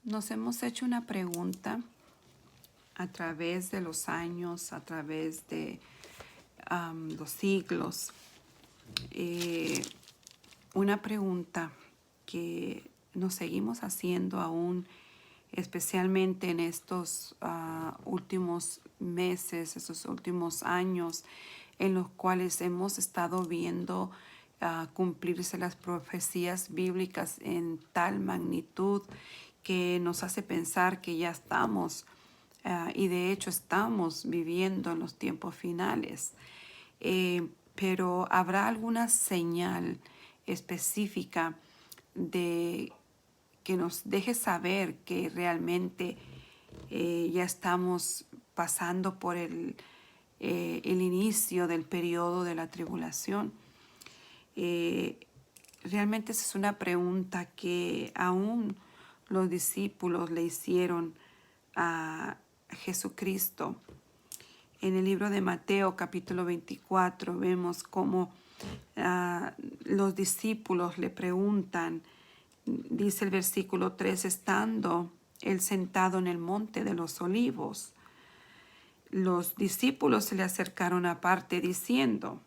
Nos hemos hecho una pregunta a través de los años, a través de los siglos. Una pregunta que nos seguimos haciendo aún, especialmente en estos últimos meses, estos últimos años, en los cuales hemos estado viendo cumplirse las profecías bíblicas en tal magnitud que nos hace pensar que ya estamos, y de hecho estamos viviendo en los tiempos finales. Pero ¿habrá alguna señal específica de que nos deje saber que realmente ya estamos pasando por el inicio del periodo de la tribulación? Realmente esa es una pregunta que aún los discípulos le hicieron a Jesucristo. En el libro de Mateo capítulo 24 vemos cómo los discípulos le preguntan, dice el versículo 3, estando él sentado en el monte de los olivos, los discípulos se le acercaron aparte diciendo,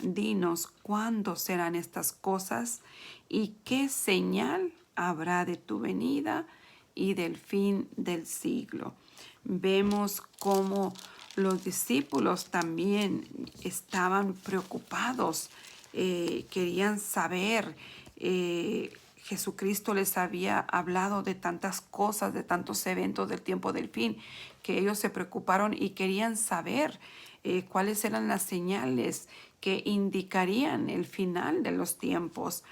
dinos cuándo serán estas cosas y qué señal habrá de tu venida y del fin del siglo. Vemos cómo los discípulos también estaban preocupados, querían saber. Jesucristo les había hablado de tantas cosas, de tantos eventos del tiempo del fin, que ellos se preocuparon y querían saber cuáles eran las señales que indicarían el final de los tiempos.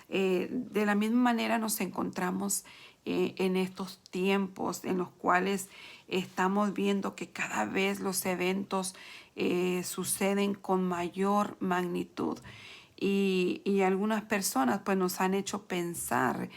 De la misma manera nos encontramos en estos tiempos en los cuales estamos viendo que cada vez los eventos suceden con mayor magnitud. Y algunas personas pues nos han hecho pensar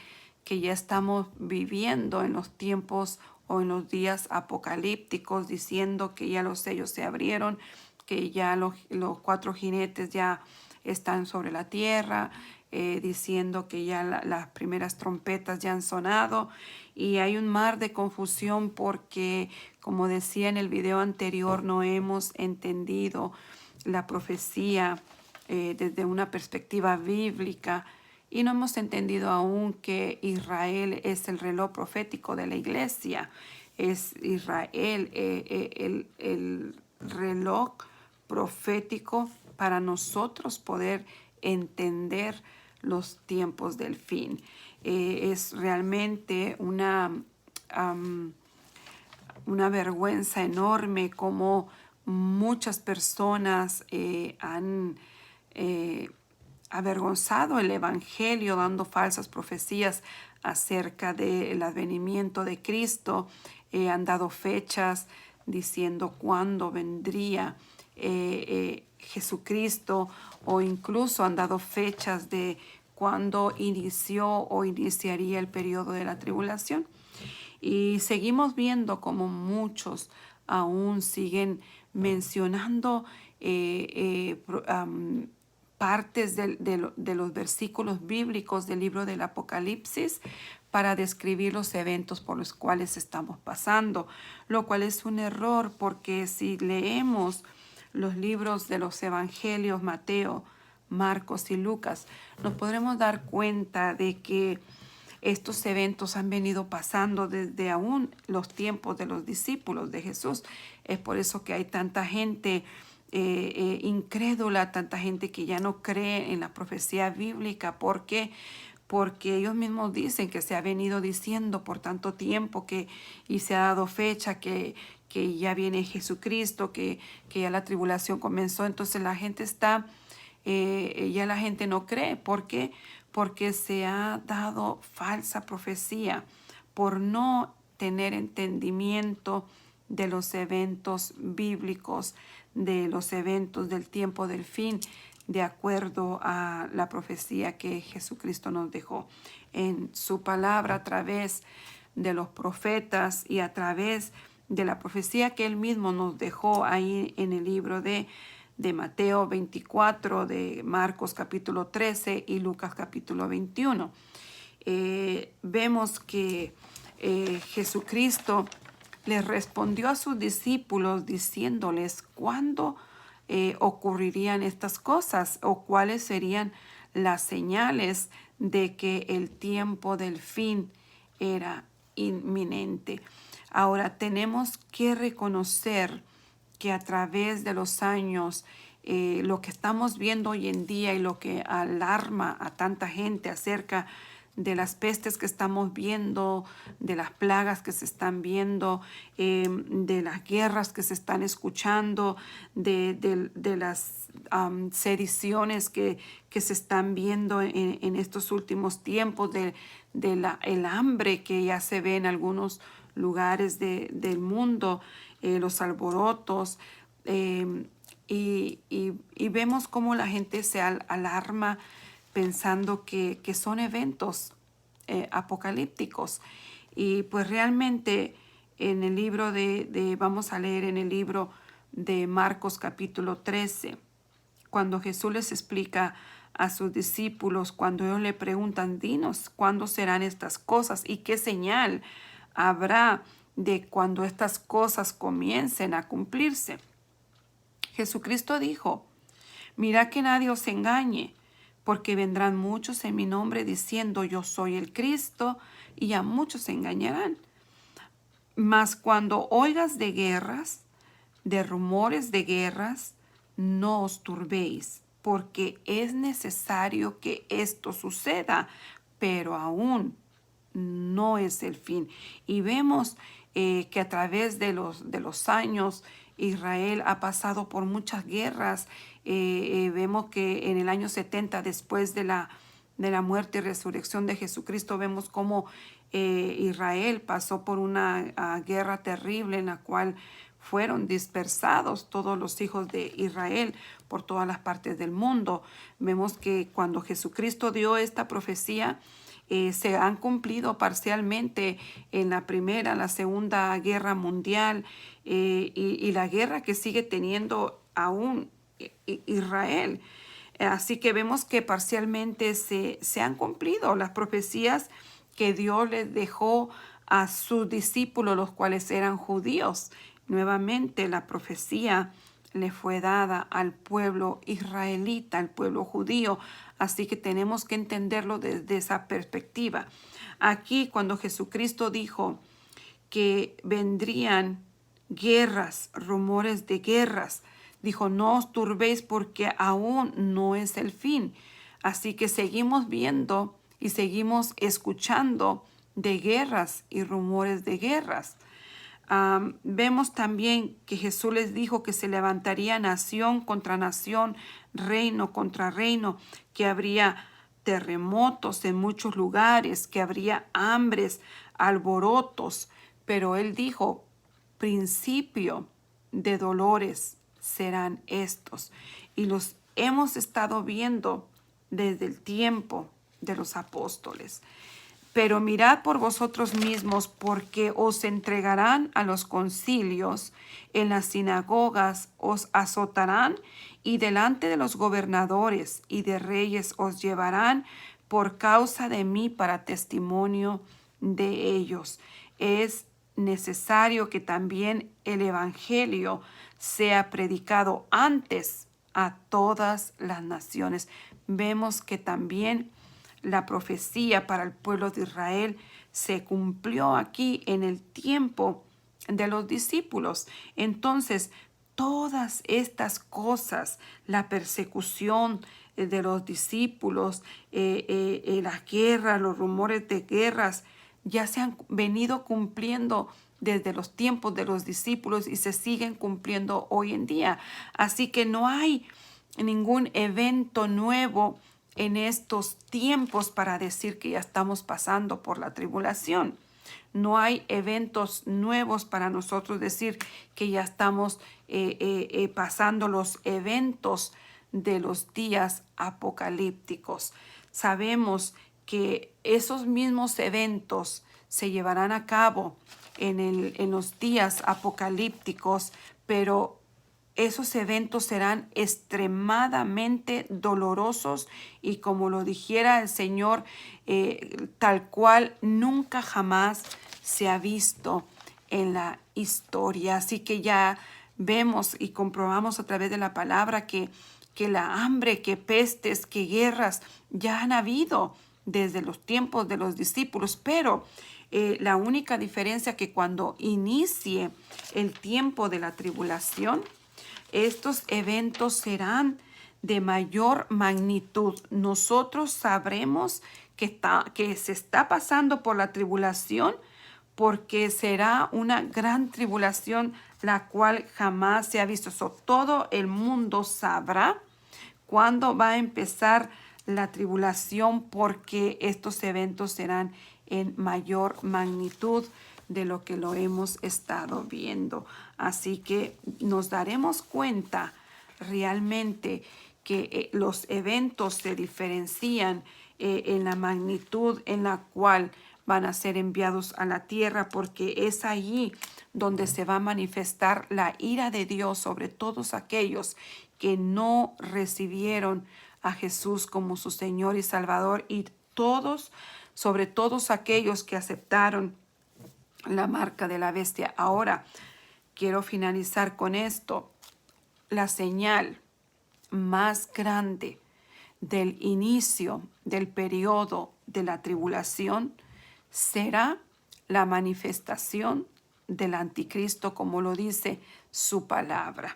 que ya estamos viviendo en los tiempos o en los días apocalípticos, diciendo que ya los sellos se abrieron, que ya los cuatro jinetes ya están sobre la tierra, diciendo que ya las primeras trompetas ya han sonado, y hay un mar de confusión porque, como decía en el video anterior, no hemos entendido la profecía desde una perspectiva bíblica, y no hemos entendido aún que Israel es el reloj profético de la iglesia. Es Israel el reloj profético para nosotros poder entender los tiempos del fin. Es realmente una vergüenza enorme como muchas personas han avergonzado el evangelio dando falsas profecías acerca del advenimiento de Cristo. Han dado fechas diciendo cuándo vendría Jesucristo, o incluso han dado fechas de cuándo inició o iniciaría el periodo de la tribulación. Y seguimos viendo como muchos aún siguen mencionando partes de los versículos bíblicos del libro del Apocalipsis para describir los eventos por los cuales estamos pasando, lo cual es un error, porque si leemos los libros de los evangelios, Mateo, Marcos y Lucas, nos podremos dar cuenta de que estos eventos han venido pasando desde aún los tiempos de los discípulos de Jesús. Es por eso que hay tanta gente incrédula, tanta gente que ya no cree en la profecía bíblica. ¿Por qué? Porque ellos mismos dicen que se ha venido diciendo por tanto tiempo y se ha dado fecha que ya viene Jesucristo, que ya la tribulación comenzó. Entonces la gente ya la gente no cree. ¿Por qué? Porque se ha dado falsa profecía por no tener entendimiento de los eventos bíblicos, de los eventos del tiempo del fin, de acuerdo a la profecía que Jesucristo nos dejó en su palabra a través de los profetas y a través de la profecía que él mismo nos dejó ahí en el libro de Mateo 24, de Marcos capítulo 13 y Lucas capítulo 21. Vemos que Jesucristo les respondió a sus discípulos diciéndoles cuándo ocurrirían estas cosas o cuáles serían las señales de que el tiempo del fin era inminente. Ahora tenemos que reconocer que a través de los años, lo que estamos viendo hoy en día y lo que alarma a tanta gente acerca de las pestes que estamos viendo, de las plagas que se están viendo, de las guerras que se están escuchando, de las sediciones que se están viendo en estos últimos tiempos, el hambre que ya se ve en algunos lugares del mundo, los alborotos, y vemos cómo la gente se alarma pensando que son eventos apocalípticos. Y pues realmente en el libro vamos a leer en el libro de Marcos capítulo 13, cuando Jesús les explica a sus discípulos, cuando ellos le preguntan, dinos, ¿cuándo serán estas cosas? ¿Y qué señal habrá de cuando estas cosas comiencen a cumplirse? Jesucristo dijo, mira que nadie os engañe, porque vendrán muchos en mi nombre diciendo yo soy el Cristo, y a muchos se engañarán. Mas cuando oigas de guerras, de rumores de guerras, no os turbéis, porque es necesario que esto suceda, pero aún no es el fin. Y vemos que a través de los años Israel ha pasado por muchas guerras. Vemos que en el año 70, después de la muerte y resurrección de Jesucristo, vemos cómo Israel pasó por una guerra terrible en la cual fueron dispersados todos los hijos de Israel por todas las partes del mundo. Vemos que cuando Jesucristo dio esta profecía, se han cumplido parcialmente en la Primera, la Segunda Guerra Mundial, y la guerra que sigue teniendo aún Israel. Así que vemos que parcialmente se han cumplido las profecías que Dios les dejó a sus discípulos, los cuales eran judíos. Nuevamente la profecía le fue dada al pueblo israelita, al pueblo judío. Así que tenemos que entenderlo desde esa perspectiva. Aquí cuando Jesucristo dijo que vendrían guerras, rumores de guerras, dijo, no os turbéis porque aún no es el fin. Así que seguimos viendo y seguimos escuchando de guerras y rumores de guerras. Vemos también que Jesús les dijo que se levantaría nación contra nación, reino contra reino, que habría terremotos en muchos lugares, que habría hambres, alborotos, pero Él dijo, principio de dolores serán estos. Y los hemos estado viendo desde el tiempo de los apóstoles. Pero mirad por vosotros mismos, porque os entregarán a los concilios, en las sinagogas os azotarán, y delante de los gobernadores y de reyes os llevarán por causa de mí para testimonio de ellos. Es necesario que también el evangelio sea predicado antes a todas las naciones. Vemos que también la profecía para el pueblo de Israel se cumplió aquí en el tiempo de los discípulos. Entonces, todas estas cosas, la persecución de los discípulos, las guerras, los rumores de guerras, ya se han venido cumpliendo desde los tiempos de los discípulos y se siguen cumpliendo hoy en día. Así que no hay ningún evento nuevo en estos tiempos para decir que ya estamos pasando por la tribulación. No hay eventos nuevos para nosotros decir que ya estamos pasando los eventos de los días apocalípticos. Sabemos que esos mismos eventos se llevarán a cabo en los días apocalípticos, pero esos eventos serán extremadamente dolorosos y, como lo dijera el Señor, tal cual nunca jamás se ha visto en la historia. Así que ya vemos y comprobamos a través de la palabra que la hambre, que pestes, que guerras ya han habido desde los tiempos de los discípulos, pero la única diferencia que cuando inicie el tiempo de la tribulación, estos eventos serán de mayor magnitud. Nosotros sabremos que se está pasando por la tribulación porque será una gran tribulación la cual jamás se ha visto. Todo el mundo sabrá cuándo va a empezar la tribulación porque estos eventos serán en mayor magnitud de lo que lo hemos estado viendo. Así que nos daremos cuenta realmente que los eventos se diferencian en la magnitud en la cual van a ser enviados a la tierra, porque es allí donde se va a manifestar la ira de Dios sobre todos aquellos que no recibieron a Jesús como su Señor y Salvador, y sobre todos aquellos que aceptaron la marca de la bestia. Ahora, quiero finalizar con esto. La señal más grande del inicio del periodo de la tribulación será la manifestación del anticristo, como lo dice su palabra.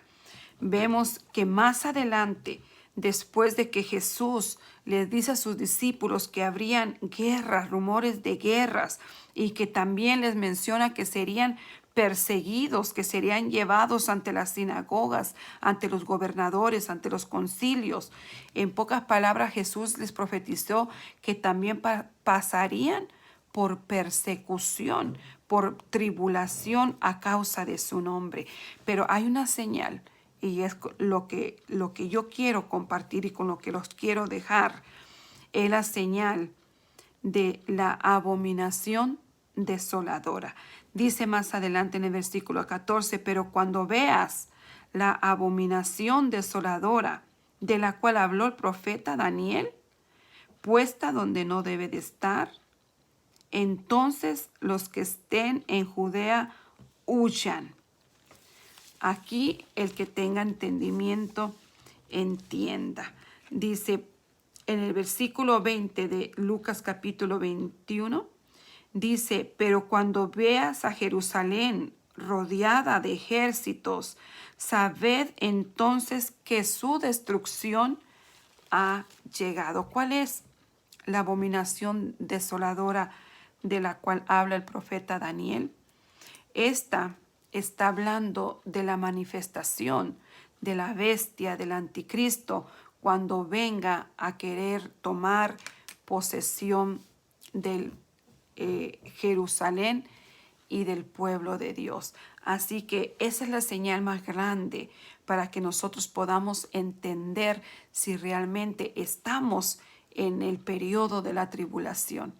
Vemos que más adelante, después de que Jesús les dice a sus discípulos que habrían guerras, rumores de guerras, y que también les menciona que serían perseguidos, que serían llevados ante las sinagogas, ante los gobernadores, ante los concilios. En pocas palabras, Jesús les profetizó que también pasarían por persecución, por tribulación a causa de su nombre. Pero hay una señal, y es lo que yo quiero compartir y con lo que los quiero dejar, es la señal de la abominación desoladora. Dice más adelante en el versículo 14, pero cuando veas la abominación desoladora de la cual habló el profeta Daniel, puesta donde no debe de estar, entonces los que estén en Judea huyan. Aquí el que tenga entendimiento entienda. Dice en el versículo 20 de Lucas capítulo 21, dice, pero cuando veas a Jerusalén rodeada de ejércitos, sabed entonces que su destrucción ha llegado. ¿Cuál es la abominación desoladora de la cual habla el profeta Daniel? Esta está hablando de la manifestación de la bestia, del anticristo, cuando venga a querer tomar posesión del Jerusalén y del pueblo de Dios. Así que esa es la señal más grande para que nosotros podamos entender si realmente estamos en el periodo de la tribulación.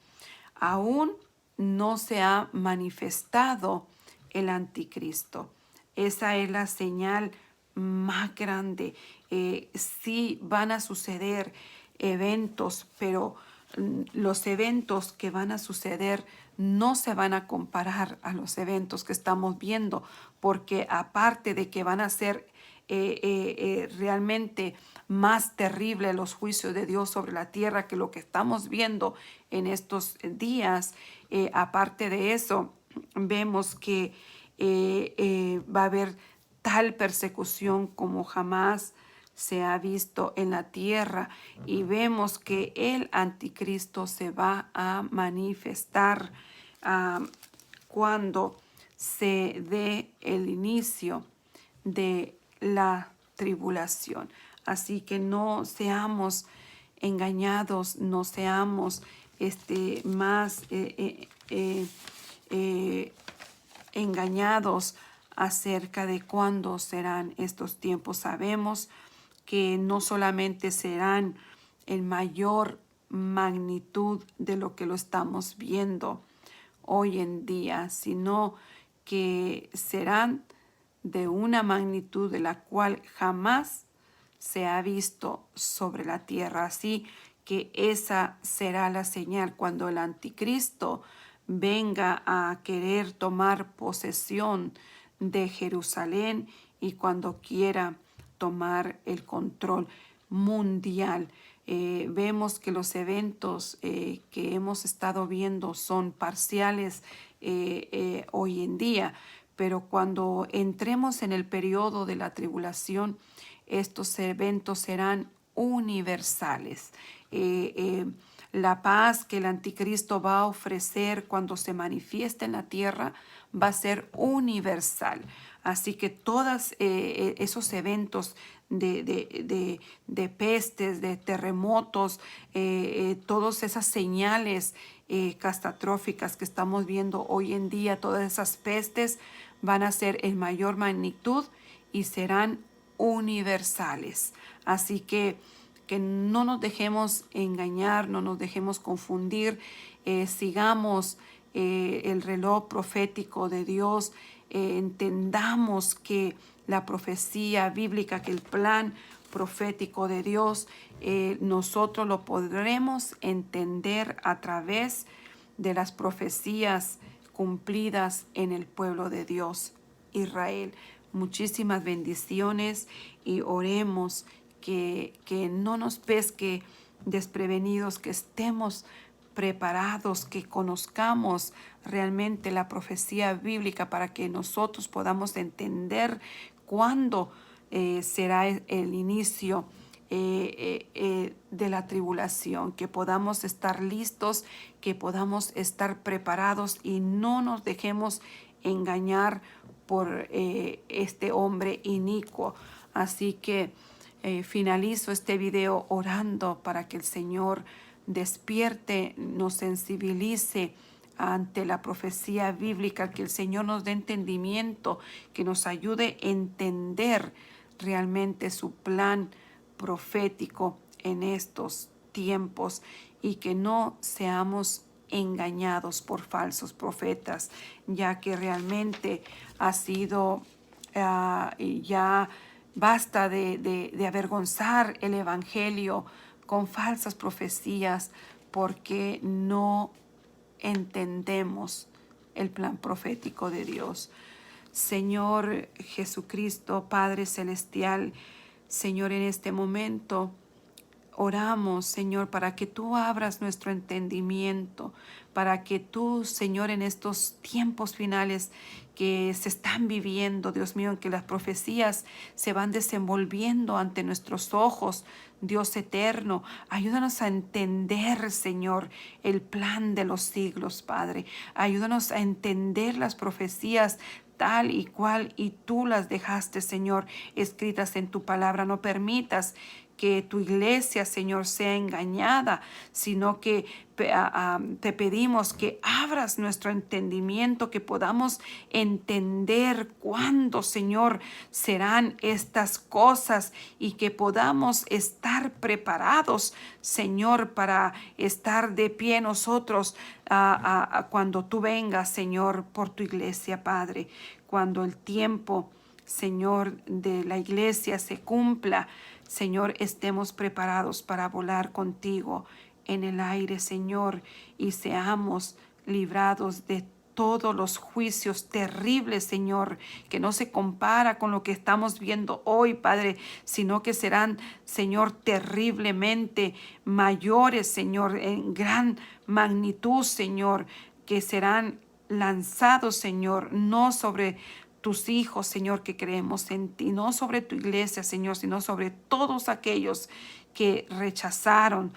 Aún no se ha manifestado el anticristo. Esa es la señal más grande. Sí van a suceder eventos, pero los eventos que van a suceder no se van a comparar a los eventos que estamos viendo, porque aparte de que van a ser realmente más terribles los juicios de Dios sobre la tierra que lo que estamos viendo en estos días, aparte de eso, vemos que va a haber tal persecución como jamás se ha visto en la tierra, y vemos que el anticristo se va a manifestar cuando se dé el inicio de la tribulación. Así que no seamos engañados, no seamos más engañados acerca de cuándo serán estos tiempos. Sabemos que no solamente serán en mayor magnitud de lo que lo estamos viendo hoy en día, sino que serán de una magnitud de la cual jamás se ha visto sobre la tierra. Así que esa será la señal cuando el anticristo venga a querer tomar posesión de Jerusalén y cuando quiera tomar el control mundial. Vemos que los eventos que hemos estado viendo son parciales hoy en día, pero cuando entremos en el periodo de la tribulación, estos eventos serán universales. La paz que el anticristo va a ofrecer cuando se manifieste en la tierra va a ser universal. Así que todos esos eventos de pestes, de terremotos, todas esas señales catastróficas que estamos viendo hoy en día, todas esas pestes van a ser en mayor magnitud y serán universales. Así que no nos dejemos engañar, no nos dejemos confundir, sigamos el reloj profético de Dios, entendamos que la profecía bíblica, que el plan profético de Dios, nosotros lo podremos entender a través de las profecías cumplidas en el pueblo de Dios, Israel. Muchísimas bendiciones y oremos que no nos pesque desprevenidos, que estemos preparados, que conozcamos realmente la profecía bíblica para que nosotros podamos entender cuándo será el inicio de la tribulación, que podamos estar listos, que podamos estar preparados y no nos dejemos engañar por este hombre inicuo. Así que finalizo este video orando para que el Señor despierte, nos sensibilice ante la profecía bíblica, que el Señor nos dé entendimiento, que nos ayude a entender realmente su plan profético en estos tiempos y que no seamos engañados por falsos profetas, ya que realmente ha sido ya basta de avergonzar el evangelio con falsas profecías porque no entendemos el plan profético de Dios. Señor Jesucristo, Padre Celestial, Señor, en este momento oramos, Señor, para que tú abras nuestro entendimiento, para que tú, Señor, en estos tiempos finales que se están viviendo, Dios mío, en que las profecías se van desenvolviendo ante nuestros ojos, Dios eterno, ayúdanos a entender, Señor, el plan de los siglos, Padre. Ayúdanos a entender las profecías tal y cual y tú las dejaste, Señor, escritas en tu palabra. No permitas que tu iglesia, Señor, sea engañada, sino que te pedimos que abras nuestro entendimiento, que podamos entender cuándo, Señor, serán estas cosas y que podamos estar preparados, Señor, para estar de pie nosotros cuando tú vengas, Señor, por tu iglesia, Padre, cuando el tiempo, Señor, de la iglesia se cumpla. Señor, estemos preparados para volar contigo en el aire, Señor, y seamos librados de todos los juicios terribles, Señor, que no se compara con lo que estamos viendo hoy, Padre, sino que serán, Señor, terriblemente mayores, Señor, en gran magnitud, Señor, que serán lanzados, Señor, no sobre tus hijos, Señor, que creemos en ti, no sobre tu iglesia, Señor, sino sobre todos aquellos que rechazaron,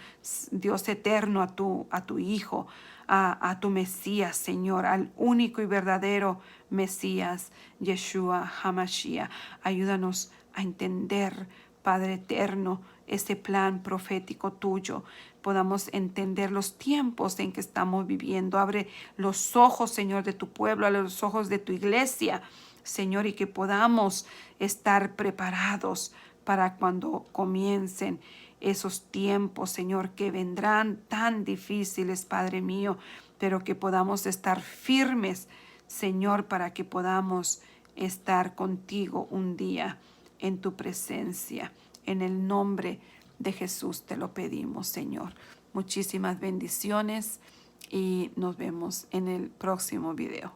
Dios eterno, a tu Hijo, a tu Mesías, Señor, al único y verdadero Mesías, Yeshua HaMashiach. Ayúdanos a entender, Padre eterno, ese plan profético tuyo. Podamos entender los tiempos en que estamos viviendo. Abre los ojos, Señor, de tu pueblo, abre los ojos de tu iglesia, Señor, y que podamos estar preparados para cuando comiencen esos tiempos, Señor, que vendrán tan difíciles, Padre mío, pero que podamos estar firmes, Señor, para que podamos estar contigo un día en tu presencia. En el nombre de Jesús te lo pedimos, Señor. Muchísimas bendiciones y nos vemos en el próximo video.